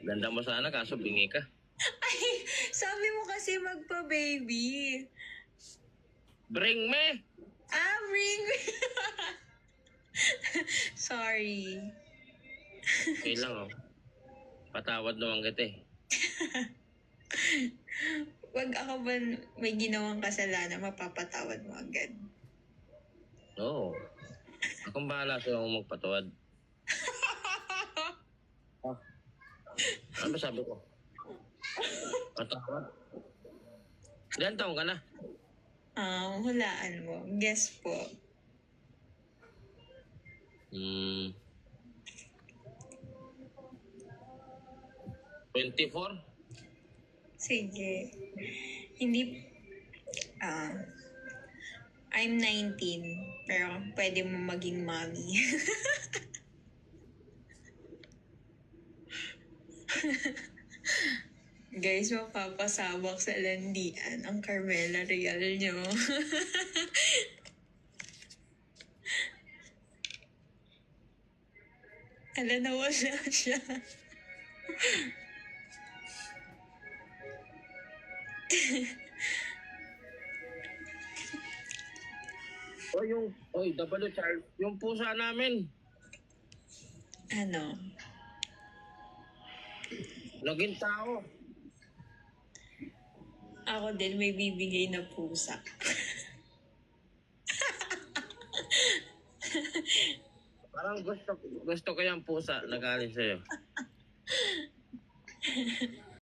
Ganda mo sana, kaso bingi ka. Ay, sabi mo kasi magpa-baby. Bring me! Bring me. Sorry. Okay lang, oh. Patawad naman kita eh. Wag ako ba may ginawang kasalanan, mapapatawad mo agad? Oo. Akong bahala sa'yo kung magpatawad. Ano ba sabi ko? Patawad? Ilan taong ka na? Hulaan mo. Guess po. 24? Sige. Hindi, I'm 19, pero pwede mo maging mommy. Guys, mapapasabak sa landian ang Carmela Real nyo. Ala, nawala siya. W Charles, yung pusa namin. Ano? Naging tao. Ako din may bibigay na pusa. Parang gusto ko yung pusa nagaling sa'yo.